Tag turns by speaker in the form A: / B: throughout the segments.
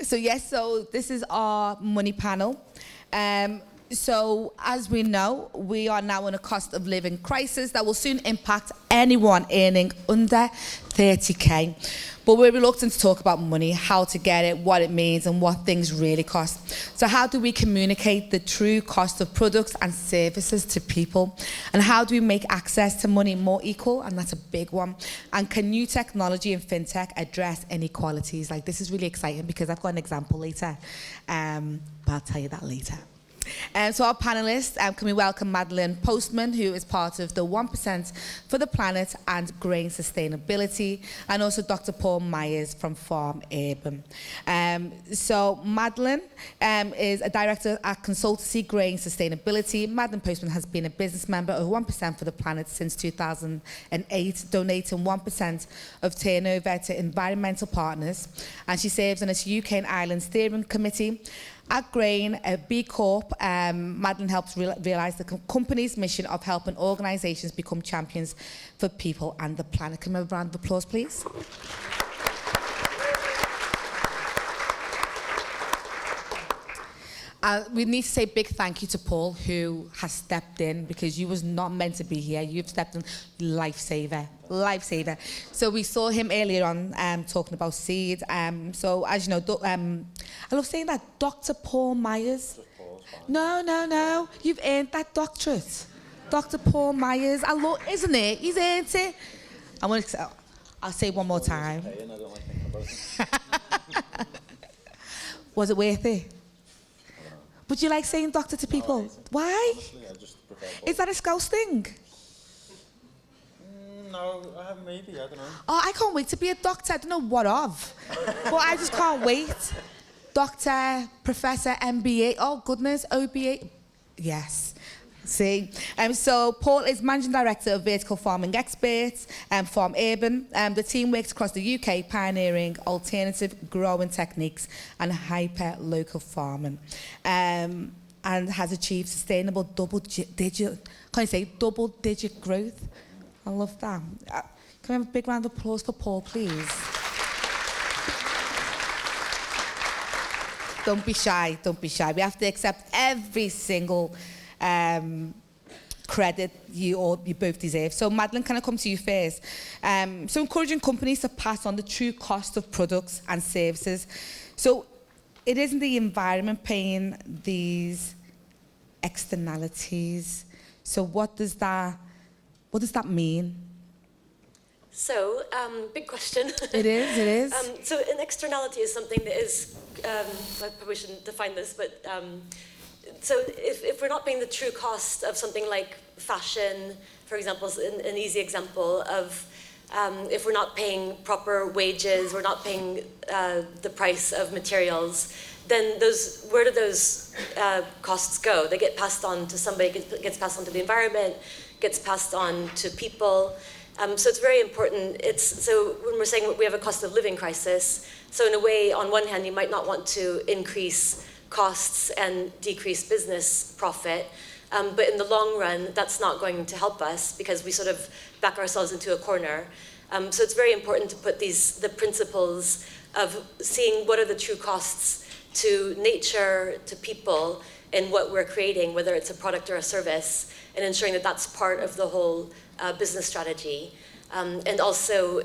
A: So this is our money panel. So as we know, we are now in a cost of living crisis that will soon impact anyone earning under 30k. But we're reluctant to talk about money, how to get it, what it means, and what things really cost. So how do we communicate the true cost of products and services to people? And how do we make access to money more equal? And that's a big one. And can new technology and fintech address inequalities? Like, this is really exciting because I've got an example later, but I'll tell you that later. So our panellists, can we welcome Madelyn Postman, who is part of the 1% for the Planet and Grain Sustainability, and also Dr. Paul Myers from Farm Urban. So Madelyn is a director at consultancy Grain Sustainability. Madelyn Postman has been a business member of 1% for the Planet since 2008, donating 1% of turnover to environmental partners, and she serves on its UK and Ireland steering committee. At Grain, a B Corp, Madelyn helps realise the company's mission of helping organisations become champions for people and the planet. Can we have a round of applause, please? We need to say a big thank you to Paul, who has stepped in because you was not meant to be here. You've stepped in, lifesaver, lifesaver. So we saw him earlier on talking about seed. So as you know, I love saying that, Dr. Paul Myers. No, you've earned that doctorate. Dr. Paul Myers, I love, isn't it? He's earned it. I'll say it one more time. Was it worth it? Would you like saying doctor to people? Why?
B: Honestly, I just prefer
A: Is that a Scouse thing?
B: No, maybe, I don't know.
A: Oh, I can't wait to be a doctor. I don't know what of. But I just can't wait. Doctor, professor, MBA. Oh, goodness, OBA. Yes. See, so Paul is Managing Director of Vertical Farming Experts and Farm Urban. The team works across the UK, pioneering alternative growing techniques and hyper-local farming, and has achieved sustainable double-digit growth. I love that. Can we have a big round of applause for Paul, please? Don't be shy, don't be shy. We have to accept every single credit you both deserve. So Madelyn, can I come to you first? So encouraging companies to pass on the true cost of products and services. So it isn't the environment paying these externalities. So what does that mean?
C: So, big question.
A: It is.
C: So an externality is something that is, I probably shouldn't define this, but so if we're not paying the true cost of something like fashion, for example, is an easy example of if we're not paying proper wages, we're not paying the price of materials, then where do those costs go? They get passed on to somebody, gets passed on to the environment, gets passed on to people. So it's very important. So when we're saying we have a cost of living crisis, so in a way, on one hand, you might not want to increase costs and decrease business profit, but in the long run, that's not going to help us because we sort of back ourselves into a corner. So it's very important to put the principles of seeing what are the true costs to nature, to people, in what we're creating, whether it's a product or a service, and ensuring that that's part of the whole business strategy. And also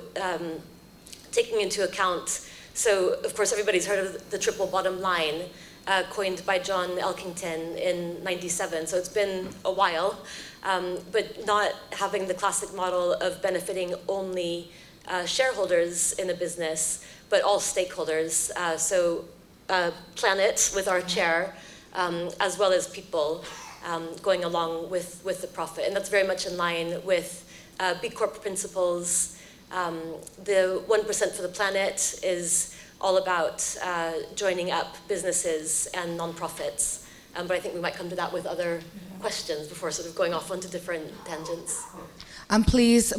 C: taking into account, so of course everybody's heard of the triple bottom line, coined by John Elkington in '97, so it's been a while, but not having the classic model of benefiting only shareholders in a business, but all stakeholders, so planet with our chair, as well as people going along with the profit. And that's very much in line with B Corp principles. The 1% for the planet is all about joining up businesses and nonprofits. But I think we might come to that with other questions before sort of going off onto different tangents.
A: And please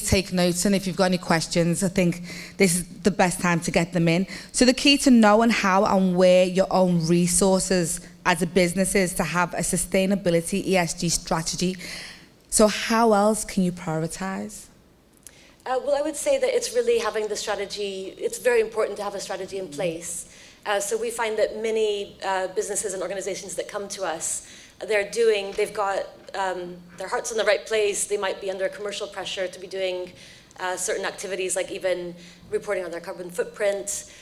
A: take notes, and if you've got any questions, I think this is the best time to get them in. So the key to know and how and where your own resources as a business is to have a sustainability ESG strategy. So how else can you prioritize?
C: Well, I would say that it's really having the strategy. It's very important to have a strategy in place. So we find that many businesses and organizations that come to us, they've got their hearts in the right place. They might be under commercial pressure to be doing certain activities, like even reporting on their carbon footprint.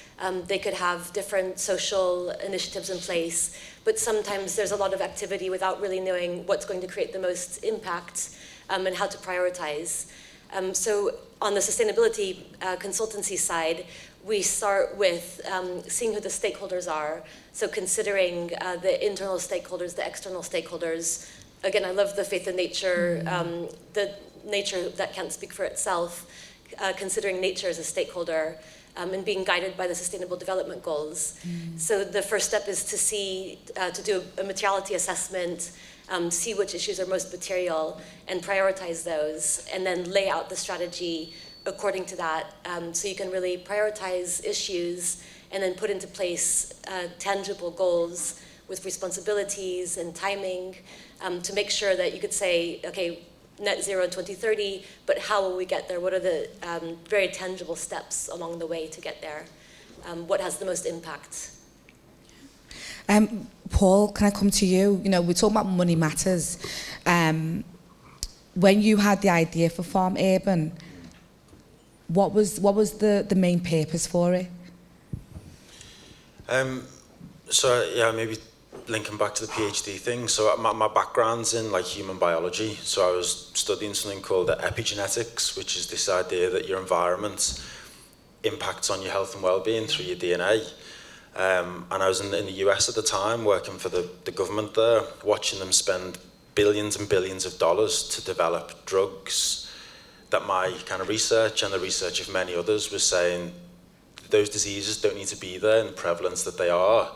C: They could have different social initiatives in place, but sometimes there's a lot of activity without really knowing what's going to create the most impact and how to prioritize. So on the sustainability consultancy side, we start with seeing who the stakeholders are. So considering the internal stakeholders, the external stakeholders. Again, I love the faith in nature, the nature that can't speak for itself, considering nature as a stakeholder and being guided by the Sustainable Development Goals. So the first step is to do a materiality assessment, see which issues are most material and prioritize those, and then lay out the strategy according to that, so you can really prioritize issues and then put into place tangible goals with responsibilities and timing to make sure that you could say, okay, net zero in 2030, but how will we get there? What are the very tangible steps along the way to get there? What has the most impact?
A: Paul, can I come to you? You know, we're talking about money matters. When you had the idea for Farm Urban, what was the main purpose for it?
D: So yeah, maybe linking back to the PhD thing. So my background's in like human biology. So I was studying something called epigenetics, which is this idea that your environment impacts on your health and well-being through your DNA. And I was in the US at the time, working for the government there, watching them spend billions and billions of dollars to develop drugs that my kind of research and the research of many others was saying those diseases don't need to be there in the prevalence that they are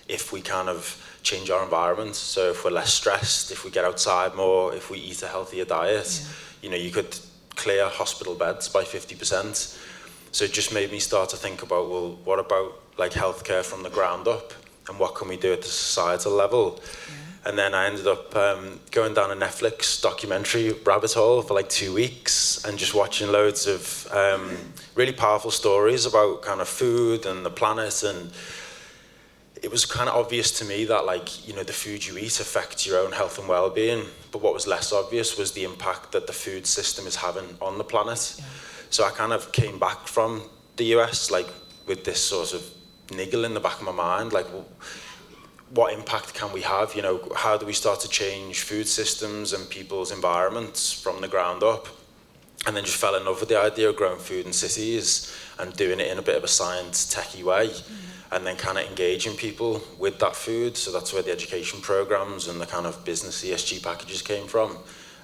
D: if we kind of change our environment. So if we're less stressed, if we get outside more, if we eat a healthier diet, you know, you could clear hospital beds by 50%. So it just made me start to think about, well, what about like healthcare from the ground up, and what can we do at the societal level? And then I ended up going down a Netflix documentary rabbit hole for like 2 weeks and just watching loads of really powerful stories about kind of food and the planet. And it was kind of obvious to me that, like, you know, the food you eat affects your own health and well-being. But what was less obvious was the impact that the food system is having on the planet. Yeah. So I kind of came back from the US, like, with this sort of niggle in the back of my mind, like, well, what impact can we have? You know, how do we start to change food systems and people's environments from the ground up? And then just fell in love with the idea of growing food in cities and doing it in a bit of a science techie way, and then kind of engaging people with that food. So that's where the education programs and the kind of business ESG packages came from.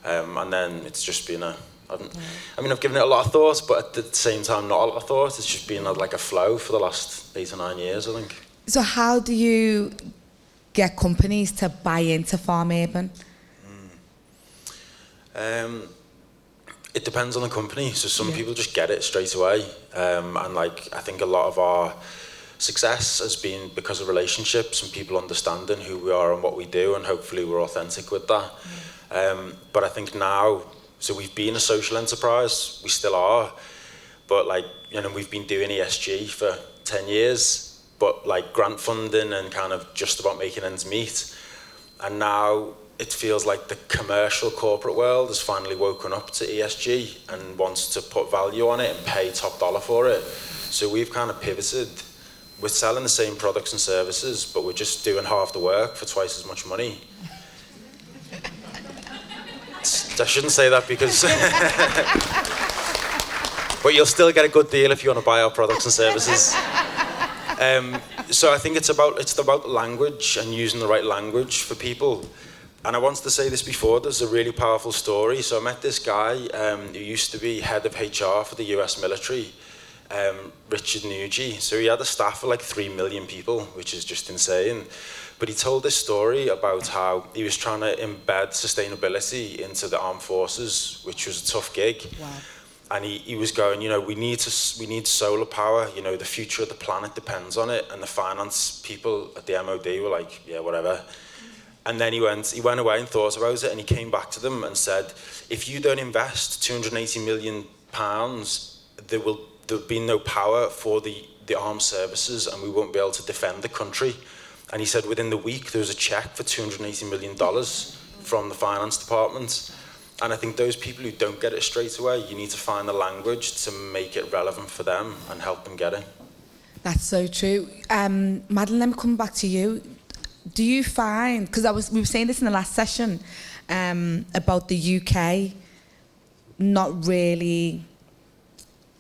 D: And then it's just been I've given it a lot of thought, but at the same time, not a lot of thought. It's just been like a flow for the last 8 or 9 years, I think.
A: So how do you get companies to buy into Farm Urban?
D: It depends on the company. So some people just get it straight away. And like, I think a lot of our success has been because of relationships and people understanding who we are and what we do, and hopefully we're authentic with that. But I think now, so we've been a social enterprise, we still are, but like, you know, we've been doing ESG for 10 years, but like grant funding and kind of just about making ends meet. And now it feels like the commercial corporate world has finally woken up to ESG and wants to put value on it and pay top dollar for it. So we've kind of pivoted. We're selling the same products and services, but we're just doing half the work for twice as much money. I shouldn't say that because... but you'll still get a good deal if you want to buy our products and services. So I think it's about language and using the right language for people. And I wanted to say this before, there's a really powerful story. So I met this guy who used to be head of HR for the US military, Richard Nugent. So he had a staff of like 3 million people, which is just insane. But he told this story about how he was trying to embed sustainability into the armed forces, which was a tough gig. Wow. And he was going, you know, we need solar power, you know, the future of the planet depends on it. And the finance people at the MOD were like, yeah, whatever. And then he went away and thought about it, and he came back to them and said, if you don't invest £280 million, there'll be no power for the the armed services and we won't be able to defend the country. And he said within the week there was a check for $280 million from the finance department. And I think those people who don't get it straight away, you need to find the language to make it relevant for them and help them get it.
A: That's so true. Madelyn, let me come back to you. Do you find, because we were saying this in the last session, about the UK not really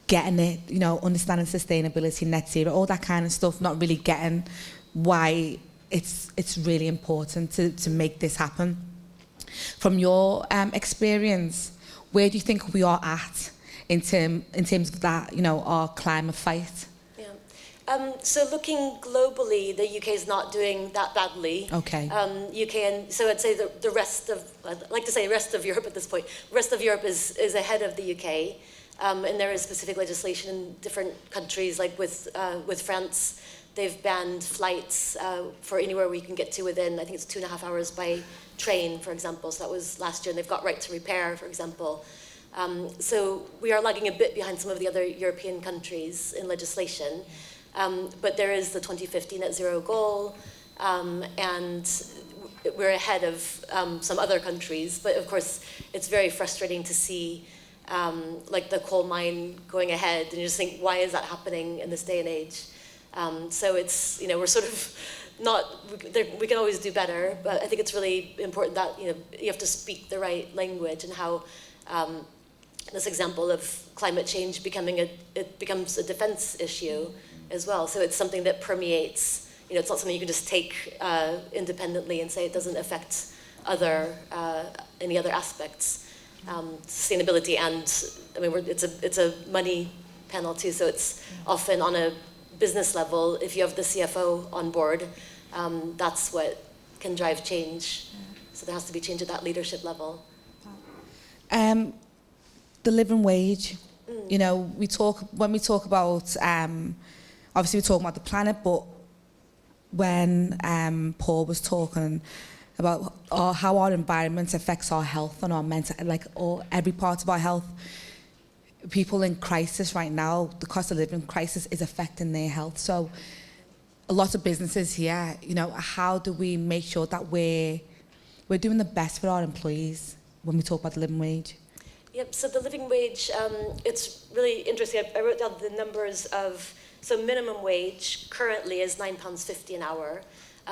A: getting it, you know, understanding sustainability, net zero, all that kind of stuff, not really getting why it's really important to make this happen. From your experience, where do you think we are at in terms of that, you know, our climate fight?
C: So looking globally, the UK is not doing that badly.
A: Okay.
C: UK and so I'd say the rest of, I'd like to say rest of Europe at this point. Rest of Europe is ahead of the UK, and there is specific legislation in different countries. Like with France, they've banned flights for anywhere where you can get to within, I think it's 2.5 hours by train, for example. So that was last year, and they've got right to repair, for example. So we are lagging a bit behind some of the other European countries in legislation. But there is the 2050 net zero goal, and we're ahead of some other countries. But of course, it's very frustrating to see like the coal mine going ahead, and you just think, why is that happening in this day and age? So it's, you know, we're sort of not, we can always do better, but I think it's really important that, you know, you have to speak the right language, and how this example of climate change it becomes a defense issue as well. So it's something that permeates, you know, it's not something you can just take independently and say it doesn't affect any other aspects. Sustainability, and I mean, it's a money penalty, so it's often on a business level. If you have the CFO on board, that's what can drive change. So there has to be change at that leadership level.
A: The living wage, you know, when we talk about, obviously we're talking about the planet, but when Paul was talking about how our environment affects our health and our mental, like every part of our health, people in crisis right now, the cost of living crisis is affecting their health. So a lot of businesses here, you know, how do we make sure that we're doing the best for our employees when we talk about the living wage?
C: Yep, so the living wage, it's really interesting. I wrote down the numbers of, so minimum wage currently is £9.50 an hour.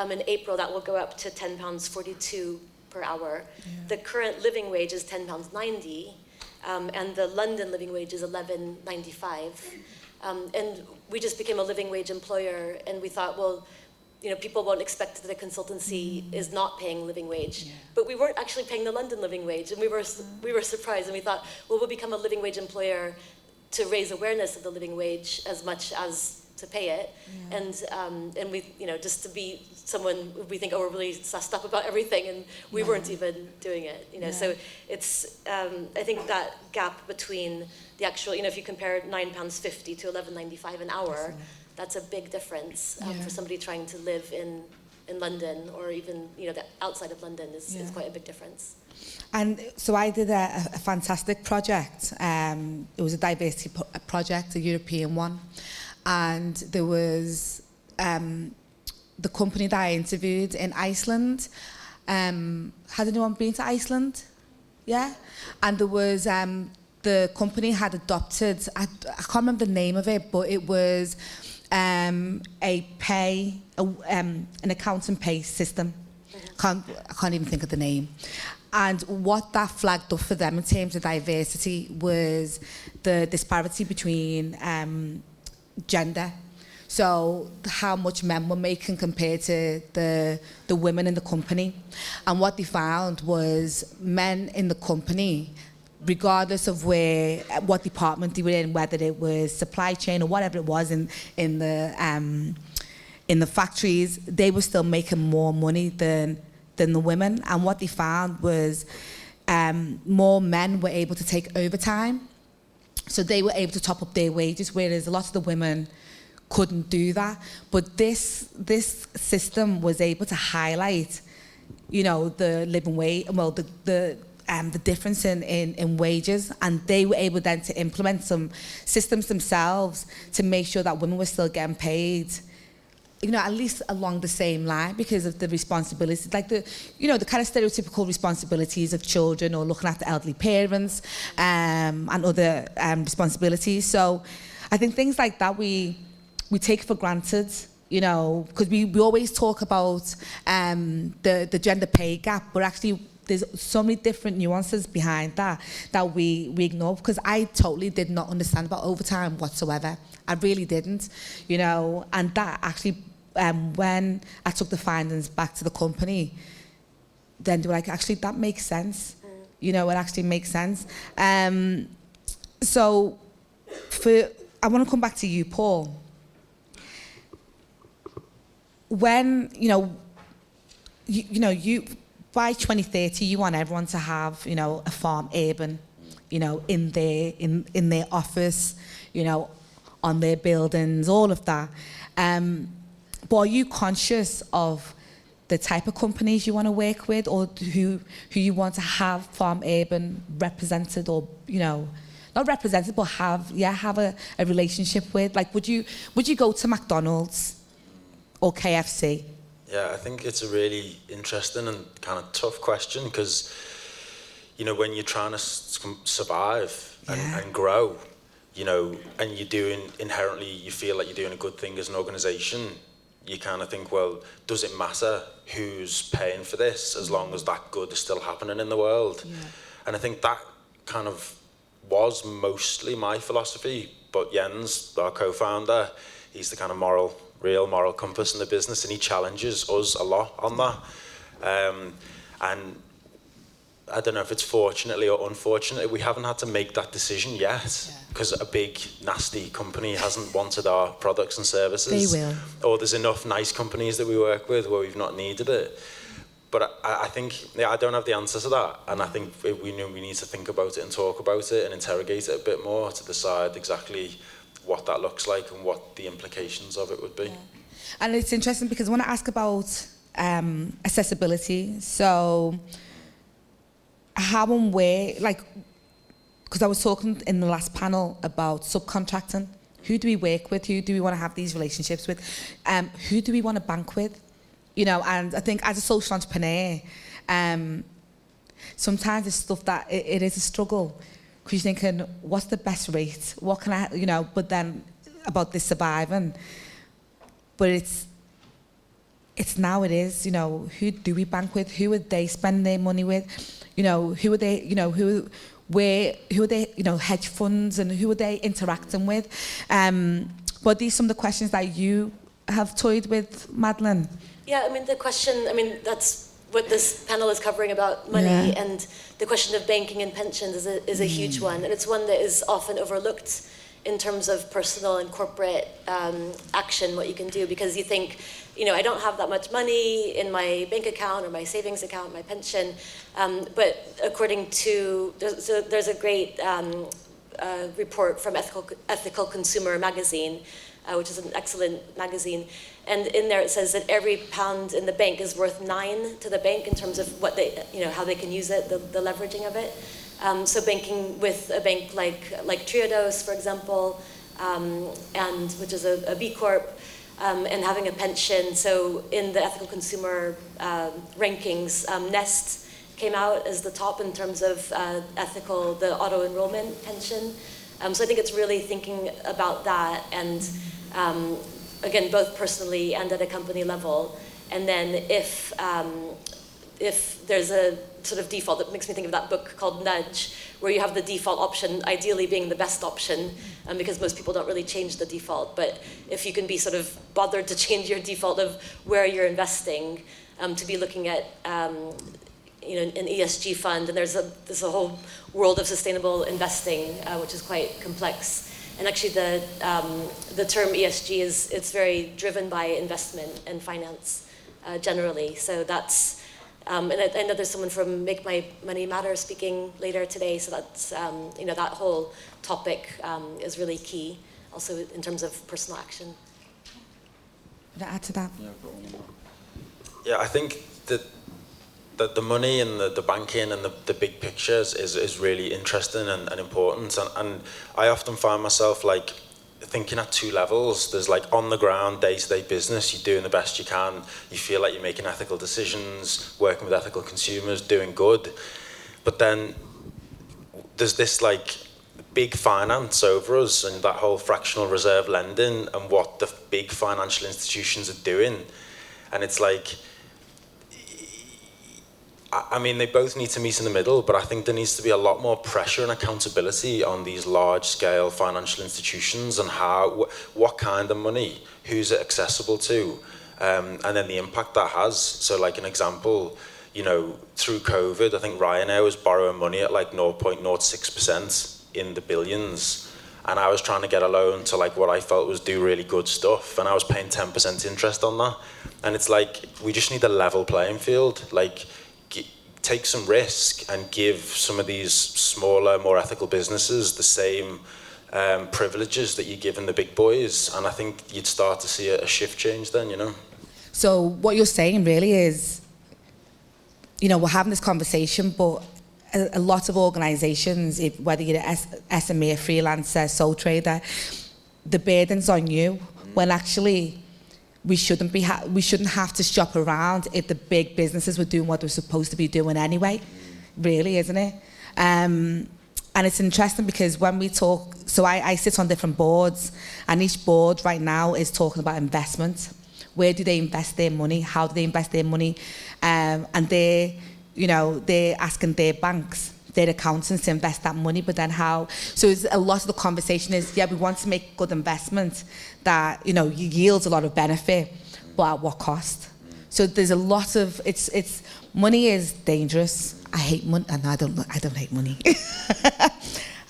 C: In April, that will go up to £10.42 per hour. Yeah. The current living wage is £10.90, and the London living wage is £11.95. And we just became a living wage employer, and we thought, well, you know, people won't expect that a consultancy is not paying living wage. Yeah. But we weren't actually paying the London living wage, and we were surprised, and we thought, well, we'll become a living wage employer to raise awareness of the living wage as much as to pay it. Yeah. And we, you know, just to be someone we think, oh, we're really sussed up about everything, and we weren't even doing it, you know. So it's, I think that gap between the actual, you know, if you compare £9.50 to £11.95 an hour, that's a big difference for somebody trying to live in London, or even, you know, the outside of London is quite a big difference.
A: And so I did a fantastic project. It was a diversity project, a European one. And there was the company that I interviewed in Iceland. Had anyone been to Iceland? Yeah? And there was, the company had adopted, I can't remember the name of it, but it was an account and pay system. I can't even think of the name. And what that flagged up for them in terms of diversity was the disparity between gender. So how much men were making compared to the women in the company. And what they found was men in the company, regardless of what department they were in, whether it was supply chain or whatever it was in the factories, they were still making more money than the women. And what they found was more men were able to take overtime. So they were able to top up their wages, whereas a lot of the women couldn't do that. But this system was able to highlight, you know, the living wage, well, the the difference in wages, and they were able then to implement some systems themselves to make sure that women were still getting paid, you know, at least along the same line, because of the responsibilities, like the, you know, the kind of stereotypical responsibilities of children or looking after elderly parents, and other responsibilities. So I think things like that we take for granted, you know, because we always talk about the gender pay gap, but actually there's so many different nuances behind that we ignore, because I totally did not understand about overtime whatsoever. I really didn't, you know, and that actually, when I took the findings back to the company, then they were like, actually, that makes sense. You know, it actually makes sense. So I want to come back to you, Paul. When, you know, you by 2030, you want everyone to have, you know, a farm urban, you know, in their office, you know, on their buildings, all of that. But are you conscious of the type of companies you want to work with, or who you want to have farm urban represented, or, you know, not represented, but have a relationship with? Like, would you go to McDonald's or KFC?
D: Yeah, I think it's a really interesting and kind of tough question, because, you know, when you're trying to survive and grow, you know, and you're doing, inherently, you feel like you're doing a good thing as an organisation, you kind of think, well, does it matter who's paying for this, as long as that good is still happening in the world? Yeah. And I think that kind of was mostly my philosophy, but Jens, our co-founder, he's the kind of real moral compass in the business, and he challenges us a lot on that. And I don't know if it's fortunately or unfortunately, we haven't had to make that decision yet, because a big, nasty company hasn't wanted our products and services.
A: They will.
D: Or there's enough nice companies that we work with where we've not needed it. But I think, I don't have the answer to that. And I think we need to think about it and talk about it and interrogate it a bit more to decide exactly what that looks like and what the implications of it would be. Yeah.
A: And it's interesting because I want to ask about accessibility. So how and where, like, because I was talking in the last panel about subcontracting. Who do we work with? Who do we want to have these relationships with? Who do we want to bank with? You know, and I think as a social entrepreneur, sometimes it's stuff that it is a struggle, because you're thinking, what's the best rate? What can I, you know, but then about this surviving. But it's now it is, you know, who do we bank with? Who are they spending their money with? You know, who are they, you know, who are they, you know, hedge funds, and who are they interacting with? But these are some of the questions that you have toyed with, Madelyn.
C: Yeah, I mean, the question, I mean, that's what this panel is covering about money, and the question of banking and pensions is a huge one, and it's one that is often overlooked in terms of personal and corporate action, what you can do, because you think, you know, I don't have that much money in my bank account or my savings account, my pension, but according to, there's a great report from Ethical Consumer magazine, which is an excellent magazine, and in there it says that every pound in the bank is worth 9 to the bank in terms of what they, you know, how they can use it, the leveraging of it. So banking with a bank like Triodos, for example, and which is a B Corp, and having a pension. So in the Ethical Consumer rankings, Nest came out as the top in terms of the auto enrollment pension. So I think it's really thinking about that, and again, both personally and at a company level. And then if there's a sort of default, that makes me think of that book called Nudge, where you have the default option ideally being the best option, because most people don't really change the default. But if you can be sort of bothered to change your default of where you're investing, to be looking at you know, an ESG fund, and there's a whole world of sustainable investing, which is quite complex. And actually, the term ESG it's very driven by investment and finance generally. So that's, and I know there's someone from Make My Money Matter speaking later today. So that's, you know, that whole topic is really key, also in terms of personal action.
A: Would I add to that?
D: Yeah, I think that the money and the banking and the big pictures is really interesting and important. And I often find myself like thinking at two levels. There's like on the ground, day-to-day business, you're doing the best you can. You feel like you're making ethical decisions, working with ethical consumers, doing good. But then there's this like big finance over us and that whole fractional reserve lending and what the big financial institutions are doing. And it's like, I mean, they both need to meet in the middle, but I think there needs to be a lot more pressure and accountability on these large-scale financial institutions and what kind of money, who's it accessible to, and then the impact that has. So like an example, you know, through COVID, I think Ryanair was borrowing money at like 0.06% in the billions. And I was trying to get a loan to like what I felt was do really good stuff, and I was paying 10% interest on that. And it's like, we just need a level playing field. Like, take some risk and give some of these smaller, more ethical businesses the same privileges that you're giving the big boys. And I think you'd start to see a shift change then, you know.
A: So what you're saying really is, you know, we're having this conversation, but a lot of organisations, whether you're an SME, a freelancer, sole trader, the burden's on you, when actually we shouldn't have to shop around if the big businesses were doing what they're supposed to be doing anyway. Really, isn't it? And it's interesting because when we talk, so I sit on different boards, and each board right now is talking about investment. Where do they invest their money? How do they invest their money? And they're asking their banks, their accountants to invest that money, but then how? So it's a lot of the conversation is, yeah, we want to make good investment that, you know, yields a lot of benefit, but at what cost? So there's a lot of, it's money is dangerous. I hate money, and I don't hate money.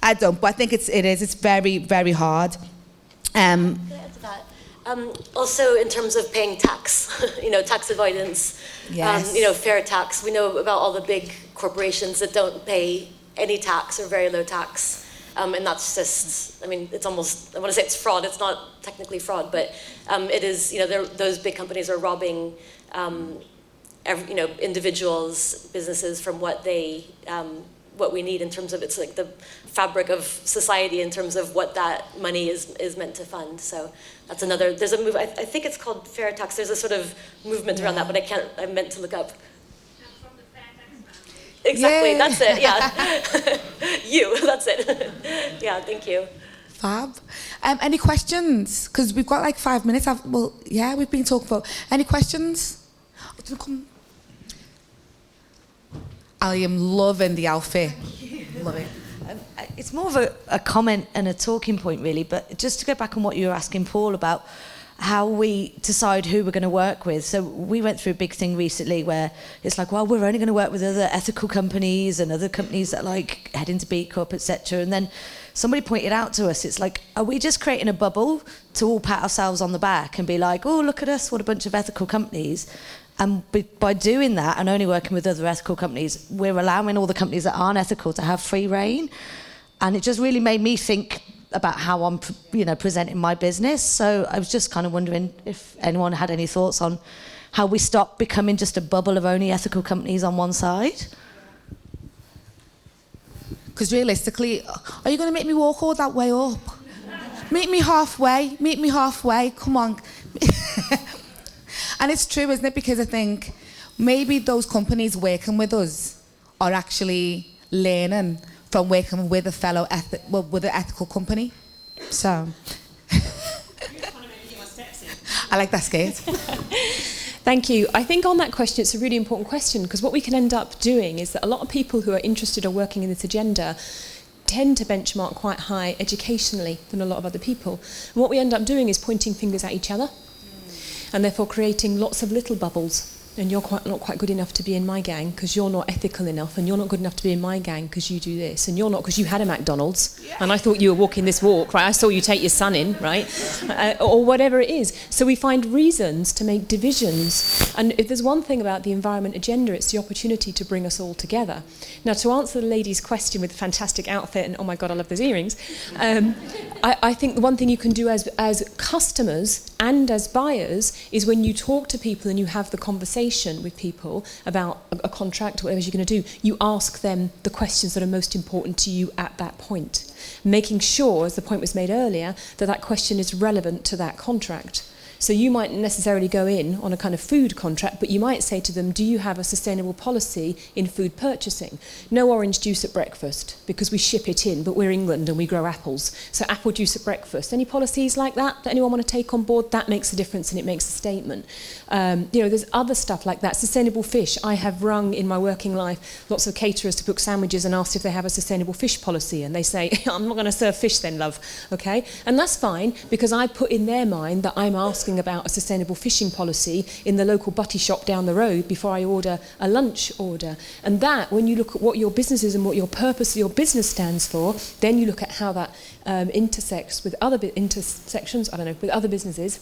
A: I don't, but I think it's very, very hard.
C: Can I add to that? Also, in terms of paying tax, you know, tax avoidance,
A: yes.
C: You know, fair tax. We know about all the big corporations that don't pay any tax or very low tax. And that's just, I mean, it's almost, I want to say it's fraud. It's not technically fraud, but it is, you know, those big companies are robbing, you know, individuals, businesses from what we need in terms of, it's like the fabric of society in terms of what that money is meant to fund. So that's another, there's a move, I think it's called fair tax. There's a sort of movement around that, but I meant to look up. Exactly,
A: Yay.
C: that's it, yeah. That's it. Yeah, thank you.
A: Fab. Any questions? Because we've got like 5 minutes. We've been talking for. Any questions? I am loving the outfit. Love it.
E: It's more of a comment and a talking point, really, but just to go back on what you were asking Paul about how we decide who we're going to work with. So we went through a big thing recently where it's like, well, we're only going to work with other ethical companies and other companies that like heading to B Corp, etc. And then somebody pointed out to us, it's like, are we just creating a bubble to all pat ourselves on the back and be like, oh, look at us, what a bunch of ethical companies? And by doing that and only working with other ethical companies, we're allowing all the companies that aren't ethical to have free reign. And it just really made me think about how I'm, you know, presenting my business. So I was just kind of wondering if anyone had any thoughts on how we stop becoming just a bubble of only ethical companies on one side.
A: Because realistically, are you going to make me walk all that way up? Meet me halfway, come on. And it's true, isn't it? Because I think maybe those companies working with us are actually learning from working with a fellow with an ethical company. So I like that skate.
F: Thank you. I think on that question, it's a really important question, because what we can end up doing is that a lot of people who are interested or working in this agenda tend to benchmark quite high educationally than a lot of other people. And what we end up doing is pointing fingers at each other, and therefore creating lots of little bubbles. And you're not quite good enough to be in my gang because you're not ethical enough, and you're not good enough to be in my gang because you do this, and you're not because you had a McDonald's, and I thought you were walking this walk, right? I saw you take your son in, right? Or whatever it is. So we find reasons to make divisions. And if there's one thing about the environment agenda, it's the opportunity to bring us all together. Now, to answer the lady's question with a fantastic outfit, and oh my God, I love those earrings, I think the one thing you can do as customers and as buyers is when you talk to people and you have the conversation with people about a contract or whatever you're going to do, you ask them the questions that are most important to you at that point, making sure, as the point was made earlier, that that question is relevant to that contract. So you might necessarily go in on a kind of food contract, but you might say to them, do you have a sustainable policy in food purchasing? No orange juice at breakfast, because we ship it in, but we're England and we grow apples. So apple juice at breakfast. Any policies like that anyone want to take on board? That makes a difference and it makes a statement. There's other stuff like that. Sustainable fish. I have rung in my working life lots of caterers to book sandwiches and asked if they have a sustainable fish policy. And they say, I'm not going to serve fish then, love. Okay? And that's fine, because I put in their mind that I'm asking about a sustainable fishing policy in the local butty shop down the road before I order a lunch order. And that, when you look at what your business is and what your purpose of your business stands for, then you look at how that intersects with other with other businesses,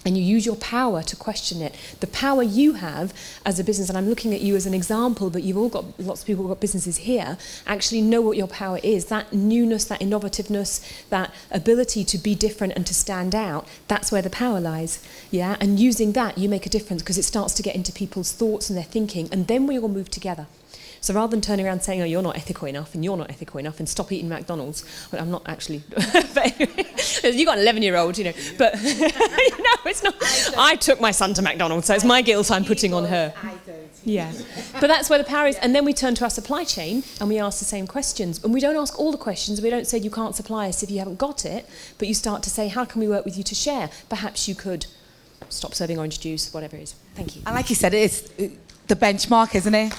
F: and you use your power to question it. The power you have as a business, and I'm looking at you as an example, but you've all got, lots of people who've got businesses here, actually know what your power is. That newness, that innovativeness, that ability to be different and to stand out, that's where the power lies. Yeah? And using that, you make a difference, because it starts to get into people's thoughts and their thinking, and then we all move together. So rather than turning around saying, oh, you're not ethical enough and you're not ethical enough and stop eating McDonald's, well, I'm not actually, but anyway, you've got an 11-year-old, but it's not. I took my son to McDonald's, so it's my guilt I'm putting on her.
A: I don't.
F: Yeah, but that's where the power is. And then we turn to our supply chain and we ask the same questions. And we don't ask all the questions. We don't say you can't supply us if you haven't got it, but you start to say, how can we work with you to share? Perhaps you could stop serving orange juice, whatever it is. Thank you.
A: And like you said, it's the benchmark, isn't it?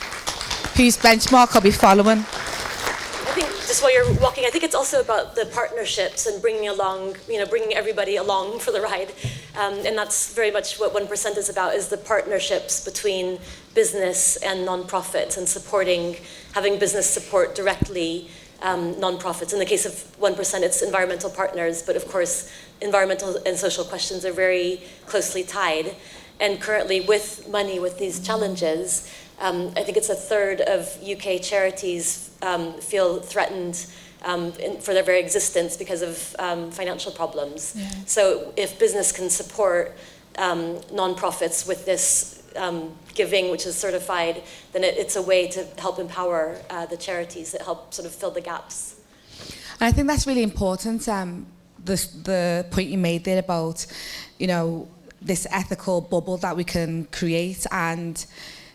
A: Whose benchmark are we following?
C: I think just while you're walking, I think it's also about the partnerships and bringing everybody along for the ride. And that's very much what 1% is about, is the partnerships between business and non-profits and having business support directly non-profits. In the case of 1%, it's environmental partners, but of course, environmental and social questions are very closely tied. And currently, with money, with these challenges, I think it's a third of UK charities feel threatened for their very existence because of financial problems. Yeah. So if business can support non-profits with this giving, which is certified, then it's a way to help empower the charities that help sort of fill the gaps.
A: And I think that's really important, the point you made there about, this ethical bubble that we can create. And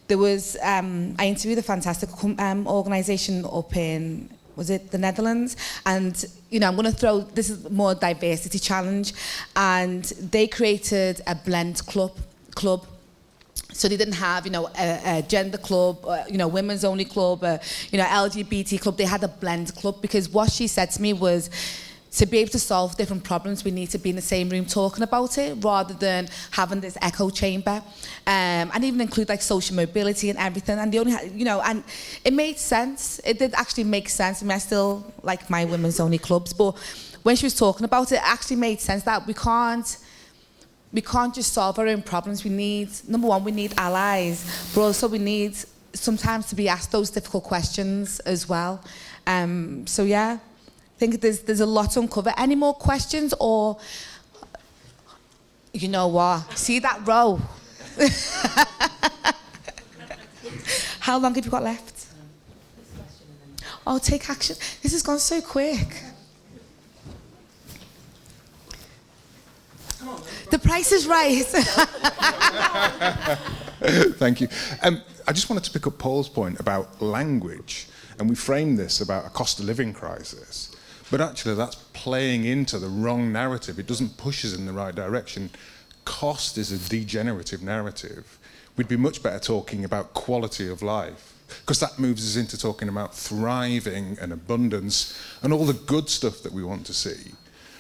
A: there was, I interviewed a fantastic organisation up in, was it the Netherlands? And, I'm going to throw, this is more diversity challenge. And they created a blend club. So they didn't have, a gender club, women's only club, LGBT club. They had a blend club, because what she said to me was, to be able to solve different problems, we need to be in the same room talking about it, rather than having this echo chamber, and even include like social mobility and everything. And and it made sense. It did actually make sense. I mean, I still like my women's only clubs, but when she was talking about it, it actually made sense that we can't just solve our own problems. We need, number one, we need allies, but also we need sometimes to be asked those difficult questions as well. So yeah. I think there's a lot to uncover. Any more questions, or you know what? See that row? How long have you got left? Oh, take action. This has gone so quick. The Price is Right.
G: Thank you. I just wanted to pick up Paul's point about language, and we framed this about a cost of living crisis. But actually, that's playing into the wrong narrative. It doesn't push us in the right direction. Cost is a degenerative narrative. We'd be much better talking about quality of life, because that moves us into talking about thriving and abundance and all the good stuff that we want to see,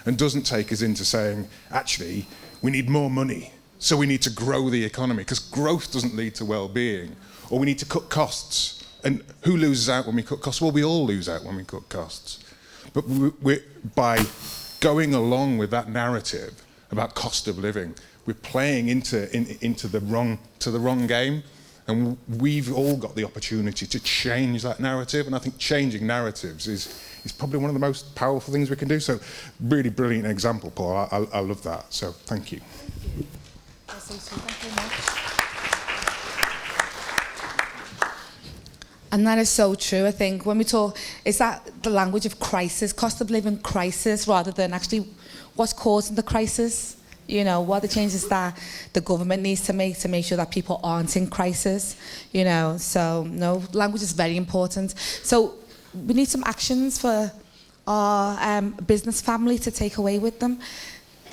G: and doesn't take us into saying, actually, we need more money, so we need to grow the economy, because growth doesn't lead to well-being, or we need to cut costs. And who loses out when we cut costs? Well, we all lose out when we cut costs. But by going along with that narrative about cost of living, we're playing into the wrong game, and we've all got the opportunity to change that narrative. And I think changing narratives is probably one of the most powerful things we can do. So, really brilliant example, Paul. I love that. So, thank you.
F: Thank you very much.
A: And that is so true. I think when we talk, is that the language of crisis, cost of living crisis, rather than actually what's causing the crisis? You know, what are the changes that the government needs to make sure that people aren't in crisis? You know, so no, language is very important. So we need some actions for our business family to take away with them.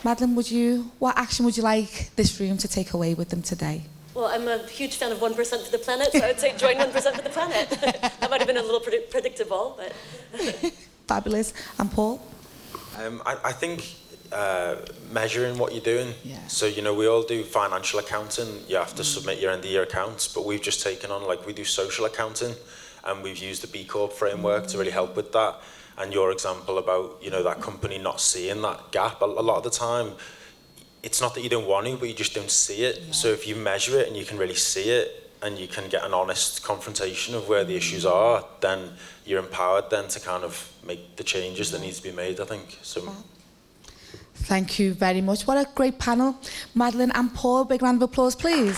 A: Madelyn, what action would you like this room to take away with them today?
C: Well, I'm a huge fan of 1% for the planet, so I would say join 1% for the planet. That might have been a little predictable, but...
A: Fabulous. And Paul?
D: I think measuring what you're doing.
A: Yeah.
D: So, you know, we all do financial accounting. You have to submit your end of year accounts, but we've just taken on, like, we do social accounting, and we've used the B Corp framework to really help with that. And your example about, you know, that company not seeing that gap, a lot of the time, it's not that you don't want to, but you just don't see it. Yeah. So if you measure it and you can really see it, and you can get an honest confrontation of where the issues are, then you're empowered then to kind of make the changes that need to be made, I think. So.
A: Thank you very much. What a great panel. Madelyn and Paul, big round of applause, please.